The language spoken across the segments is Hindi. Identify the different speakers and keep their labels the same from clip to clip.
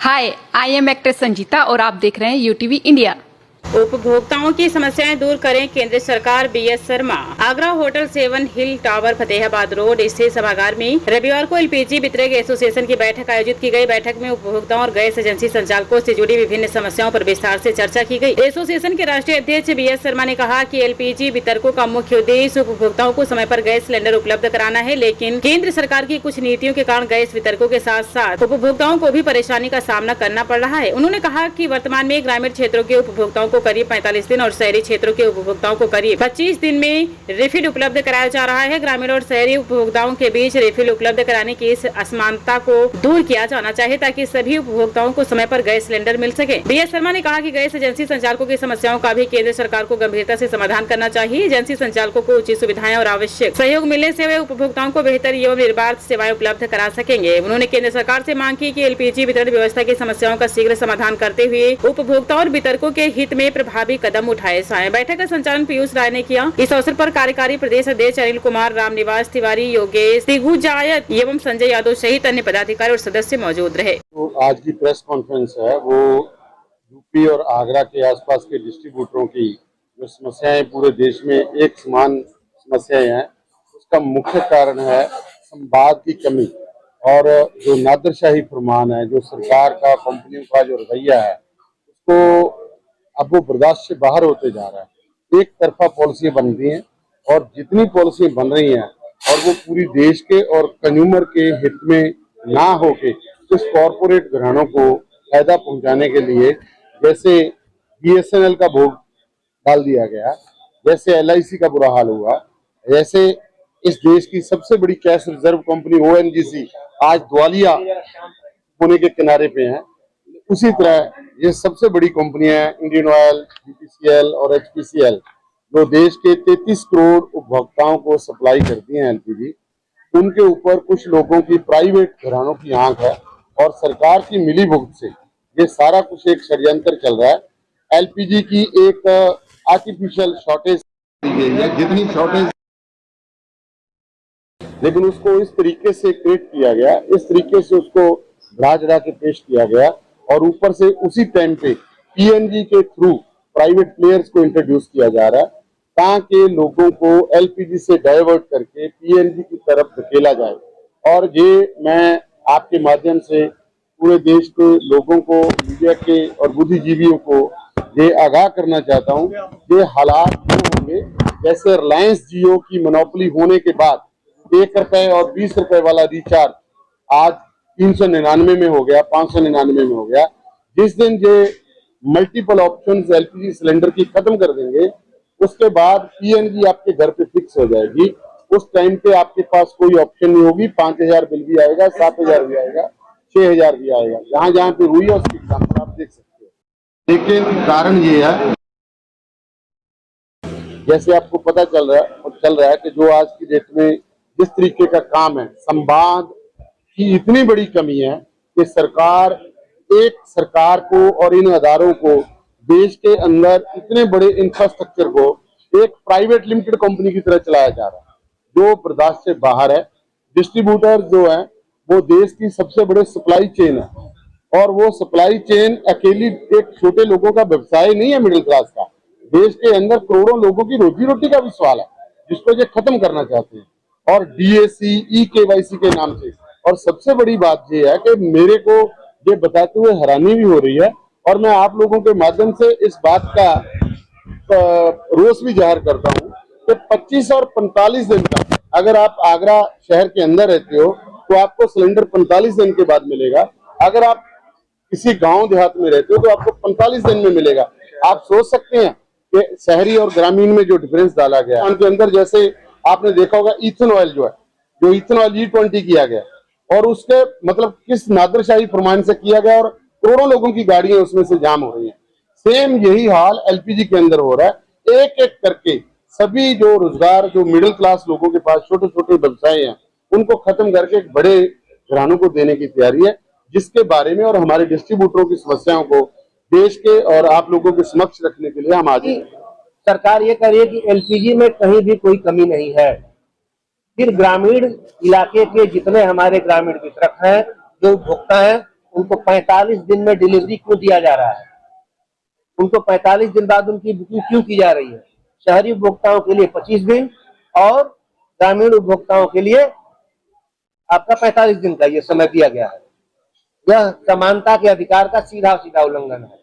Speaker 1: Hi, I am actress Sanjita और आप देख रहे हैं यूटीवी इंडिया।
Speaker 2: उपभोक्ताओं की समस्याएं दूर करें केंद्र सरकार। बीएस शर्मा। आगरा होटल 7 हिल टावर फतेहाबाद रोड स्थित सभागार में रविवार को एलपीजी वितरक एसोसिएशन की बैठक आयोजित की गई। बैठक में उपभोक्ताओं और गैस एजेंसी संचालकों से जुड़ी विभिन्न समस्याओं पर विस्तार से चर्चा की गई। एसोसिएशन के राष्ट्रीय अध्यक्ष बीएस शर्मा ने कहा कि एलपीजी वितरकों का मुख्य उद्देश्य उपभोक्ताओं को समय पर गैस सिलेंडर उपलब्ध कराना है, लेकिन केंद्र सरकार की कुछ नीतियों के कारण गैस वितरकों के साथ साथ उपभोक्ताओं को भी परेशानी का सामना करना पड़ रहा है। उन्होंने कहा कि वर्तमान में ग्रामीण क्षेत्रों के उपभोक्ताओं को करीब 45 दिन और शहरी क्षेत्रों के उपभोक्ताओं को करीब 25 दिन में रिफिल उपलब्ध कराया जा रहा है। ग्रामीण और शहरी उपभोक्ताओं के बीच रिफिल उपलब्ध कराने की इस असमानता को दूर किया जाना चाहिए ताकि सभी उपभोक्ताओं को समय पर गैस सिलेंडर मिल सके। बीएस शर्मा ने कहा कि गैस एजेंसी संचालकों की समस्याओं का भी केंद्र सरकार को गंभीरता से समाधान करना चाहिए। एजेंसी संचालकों को उचित सुविधाएं और आवश्यक सहयोग मिलने से वे उपभोक्ताओं को बेहतर एवं निर्बाध सेवाएं उपलब्ध करा सकेंगे। उन्होंने केंद्र सरकार से मांग की कि एलपीजी वितरण व्यवस्था की समस्याओं का शीघ्र समाधान करते हुए उपभोक्ताओं और वितरकों के हित में प्रभावी कदम उठाए जाएं। बैठक का संचालन पीयूष राय ने किया। इस अवसर पर कार्यकारी प्रदेश अध्यक्ष अनिल कुमार, रामनिवास तिवारी, योगेश दिग्विजय एवं संजय यादव सहित अन्य पदाधिकारी और सदस्य मौजूद रहे।
Speaker 3: तो आज की प्रेस कॉन्फ्रेंस है वो यूपी और आगरा के आसपास के डिस्ट्रीब्यूटरों की जो समस्याएं पूरे देश में एक समान समस्याएं हैं, उसका मुख्य कारण है संवाद की कमी और जो नादरशाही फरमान है, जो सरकार का कंपनियों का जो रवैया है, उसको अब वो बर्दाश्त से बाहर होते जा रहा है। एक तरफा पॉलिसी बन रही हैं और जितनी पॉलिसी बन रही हैं और वो पूरी देश के और कंज्यूमर के हित में ना होके कुछ कॉरपोरेट घरानों को फायदा पहुंचाने के लिए, जैसे बीएसएनएल का भोग डाल दिया गया, जैसे एलआईसी का बुरा हाल हुआ, जैसे इस देश की सबसे बड़ी कैश रिजर्व कंपनी ओएनजीसी आज दिवालिया होने के किनारे पे है, उसी तरह ये सबसे बड़ी कंपनियां इंडियन ऑयल, बीपीसीएल और एचपीसीएल जो देश के 33 करोड़ उपभोक्ताओं को सप्लाई करती हैं एलपीजी, उनके ऊपर कुछ लोगों की प्राइवेट घरानों की आंख है और सरकार की मिलीभगत से ये सारा कुछ एक षड्यंत्र चल रहा है। एलपीजी की एक आर्टिफिशियल शॉर्टेज दी गई है, जितनी शॉर्टेज, लेकिन उसको इस तरीके से क्रिएट किया गया, इस तरीके से उसको बढ़ा चढ़ा के पेश किया गया और ऊपर से उसी टाइम पे पीएनजी के थ्रू प्राइवेट प्लेयर्स को इंट्रोड्यूस किया जा रहा है ताकि लोगों को एलपीजी से डाइवर्ट करके पीएनजी की तरफ धकेला जाए। और ये मैं आपके माध्यम से पूरे देश के लोगों को, मीडिया के और बुद्धिजीवियों को ये आगाह करना चाहता हूँ, ये हालात वो होंगे जैसे रिलायंस जियो की मोनोपोली होने के बाद 1 रुपए और 20 रुपए वाला रिचार्ज आज 399 में हो गया, 599 में हो गया। जिस दिन ये मल्टीपल ऑप्शंस एलपीजी सिलेंडर की खत्म कर देंगे, उसके बाद पीएनजी आपके घर पे फिक्स हो जाएगी। उस टाइम पे आपके पास कोई ऑप्शन नहीं होगी, 5000 बिल भी आएगा, 7000 भी आएगा, 6000 भी आएगा। जहां जहां पे हुई है उसकी एग्जाम्पल आप देख सकते हो। लेकिन कारण ये है, जैसे आपको पता चल रहा है कि जो आज की डेट में जिस तरीके का काम है, संवाद की इतनी बड़ी कमी है कि सरकार को और इन अदारों को देश के अंदर इतने बड़े इंफ्रास्ट्रक्चर को एक प्राइवेट लिमिटेड कंपनी की तरह चलाया जा रहा है जो बर्दाश्त से बाहर है। डिस्ट्रीब्यूटर जो है वो देश की सबसे बड़े सप्लाई चेन है और वो सप्लाई चेन अकेली एक छोटे लोगों का व्यवसाय नहीं है, मिडिल क्लास का। देश के अंदर करोड़ों लोगों की रोजी रोटी का भी सवाल है जिसको ये खत्म करना चाहते हैं, और डीएसी, ई-केवाईसी के नाम से। और सबसे बड़ी बात ये है कि मेरे को ये बताते हुए हैरानी भी हो रही है और मैं आप लोगों के माध्यम से इस बात का रोष भी जाहिर करता हूँ कि 25 और 45 दिन का अगर आप आगरा शहर के अंदर रहते हो तो आपको सिलेंडर 45 दिन के बाद मिलेगा। अगर आप किसी गांव देहात में रहते हो तो आपको 45 दिन में मिलेगा। आप सोच सकते हैं कि शहरी और ग्रामीण में जो डिफरेंस डाला गया उनके अंदर, जैसे आपने देखा होगा ईथन ऑयल जो ईथन ऑयल E20 किया गया और उसके मतलब किस नादरशाही फरमान से किया गया और करोड़ों लोगों की गाड़ियां उसमें से जाम हो रही हैं। सेम यही हाल एलपीजी के अंदर हो रहा है। एक एक करके सभी जो रोजगार, जो मिडिल क्लास लोगों के पास छोटे छोटे व्यवसाय हैं, उनको खत्म करके एक बड़े घरानों को देने की तैयारी है, जिसके बारे में और हमारे डिस्ट्रीब्यूटरों की समस्याओं को देश के और आप लोगों के समक्ष रखने के लिए हम आज
Speaker 4: सरकार ये कह रही है कि एलपीजी में कहीं भी कोई कमी नहीं है। फिर ग्रामीण इलाके के जितने हमारे ग्रामीण वितरक हैं, जो उपभोक्ता हैं, उनको 45 दिन में डिलीवरी क्यों दिया जा रहा है? उनको 45 दिन बाद उनकी बुकिंग क्यों की जा रही है? शहरी उपभोक्ताओं के लिए 25 दिन और ग्रामीण उपभोक्ताओं के लिए आपका 45 दिन का ये समय दिया गया है। यह समानता के अधिकार का सीधा सीधा उल्लंघन है।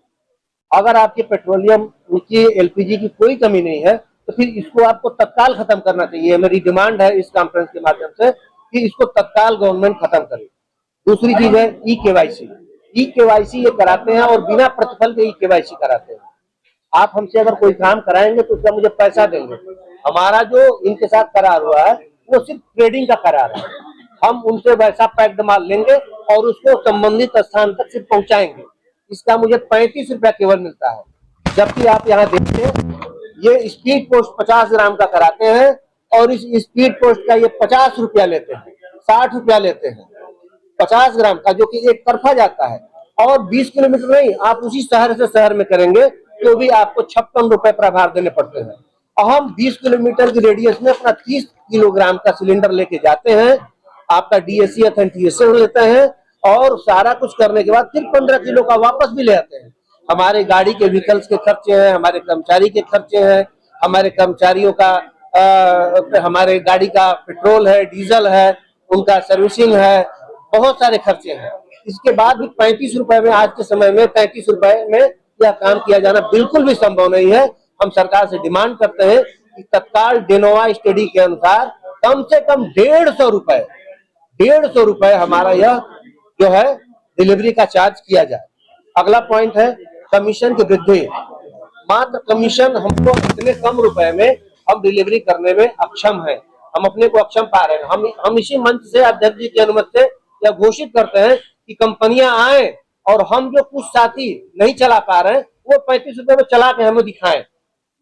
Speaker 4: अगर आपके पेट्रोलियम की एलपीजी की कोई कमी नहीं है तो फिर इसको आपको तत्काल खत्म करना चाहिए। मेरी डिमांड है इस कॉन्फ्रेंस के माध्यम से कि इसको तत्काल गवर्नमेंट खत्म करे। दूसरी चीज है ई केवाईसी ये कराते हैं और बिना प्रतिफल के ई केवाईसी कराते हैं। आप हमसे अगर कोई काम कराएंगे तो उसका मुझे पैसा देंगे। हमारा जो इनके साथ करार हुआ है वो सिर्फ ट्रेडिंग का करार है। हम उनसे वैसा पैक्ड माल लेंगे और उसको संबंधित स्थान तक सिर्फ पहुंचाएंगे। इसका मुझे 35 रुपया केवल मिलता है। जबकि आप यहाँ देखते हैं ये स्पीड पोस्ट 50 ग्राम का कराते हैं और इस स्पीड पोस्ट का ये 50 रुपया लेते हैं, 60 रुपया लेते हैं 50 ग्राम का, जो कि एक तरफा जाता है। और 20 किलोमीटर नहीं, आप उसी शहर से शहर में करेंगे तो भी आपको 56 रुपए प्रभार देने पड़ते हैं। और हम 20 किलोमीटर की रेडियस में अपना 30 किलोग्राम का सिलेंडर लेके जाते हैं, आपका डीएससी ऑथेंटिकेशन लेते हैं और सारा कुछ करने के बाद फिर 15 किलो का वापस भी ले आते हैं। हमारे गाड़ी के व्हीकल्स के खर्चे हैं, हमारे कर्मचारी के खर्चे हैं, हमारे कर्मचारियों का हमारे गाड़ी का पेट्रोल है, डीजल है, उनका सर्विसिंग है, बहुत सारे खर्चे हैं। इसके बाद भी 35 रुपए में, आज के समय में 35 रुपए में यह काम किया जाना बिल्कुल भी संभव नहीं है। हम सरकार से डिमांड करते हैं कि तत्काल डेनोवा स्टडी के अनुसार कम से कम 150 रुपए हमारा यह जो है डिलीवरी का चार्ज किया जाए। अगला पॉइंट है कमीशन की वृद्धि। मात्र कमीशन हमको इतने कम रुपए में हम डिलीवरी करने में अक्षम है, हम अपने को अक्षम पा रहे हैं। हम इसी मंच से अध्यक्ष जी की अनुमति से यह घोषित करते हैं कि कंपनियां आए और हम जो कुछ साथी नहीं चला पा रहे हैं वो 35 रुपए में चला के हमें दिखाएं।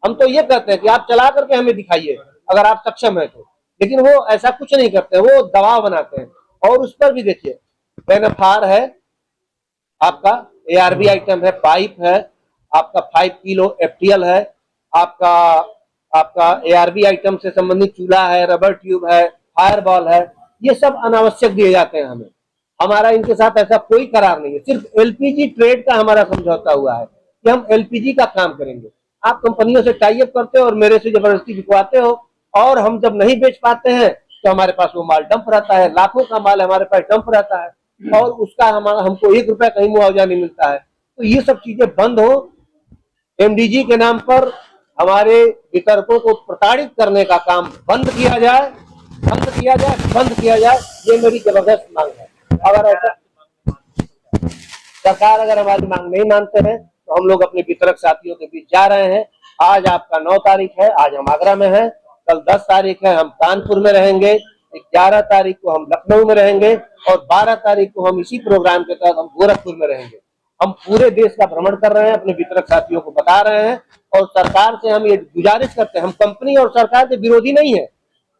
Speaker 4: हम तो ये कहते हैं कि आप चला करके हमें दिखाइए अगर आप सक्षम है तो, लेकिन वो ऐसा कुछ नहीं करते, वो दबाव बनाते हैं। और उस पर भी देखिए बेनफार है, आपका एआरबी आइटम है, पाइप है, आपका 5 किलो एफटीएल है, आपका एआरबी आइटम से संबंधित चूल्हा है, रबर ट्यूब है, फायरबॉल है, ये सब अनावश्यक दिए जाते हैं हमें। हमारा इनके साथ ऐसा कोई करार नहीं है, सिर्फ एलपीजी ट्रेड का हमारा समझौता हुआ है कि हम एलपीजी का काम करेंगे। आप कंपनियों से टाई अप करते हो और मेरे से जबरदस्ती बिकवाते हो और हम जब नहीं बेच पाते हैं तो हमारे पास वो माल डंप रहता है, लाखों का माल हमारे पास डंप रहता है और उसका हमको 1 रुपया कहीं मुआवजा नहीं मिलता है। तो ये सब चीजें बंद हो। एमडीजी के नाम पर हमारे वितरकों को प्रताड़ित करने का काम बंद किया जाए, ये मेरी जबरदस्त मांग है। अगर ऐसा सरकार अगर हमारी मांग नहीं मानते हैं तो हम लोग अपने वितरक साथियों के बीच जा रहे हैं। आज आपका 9 तारीख है, आज हम आगरा में हैं, कल 10 तारीख है हम कानपुर में रहेंगे, 11 तारीख को हम लखनऊ में रहेंगे और 12 तारीख को हम इसी प्रोग्राम के तहत हम गोरखपुर में रहेंगे। हम पूरे देश का भ्रमण कर रहे हैं, अपने वितरक साथियों को बता रहे हैं और सरकार से हम ये गुजारिश करते हैं। हम कंपनी और सरकार के विरोधी नहीं है,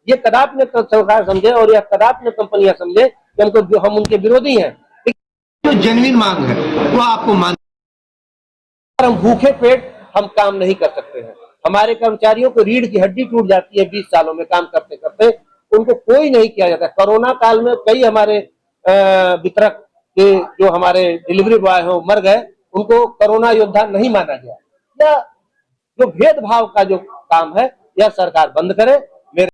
Speaker 4: ये कदापि न सरकार समझे और यह कदापि न कंपनियां समझे कि हम उनके विरोधी हैं। जो जेन्युइन मांग है वो आपको मान, हम भूखे पेट हम काम नहीं कर सकते हैं। हमारे कर्मचारियों को रीढ़ की हड्डी टूट जाती है 20 सालों में काम करते करते, उनको कोई नहीं किया जाता। कोरोना काल में कई हमारे वितरक के जो हमारे डिलीवरी बॉय हैं मर गए, उनको कोरोना योद्धा नहीं माना गया। यह जो भेदभाव का जो काम है यह सरकार बंद करे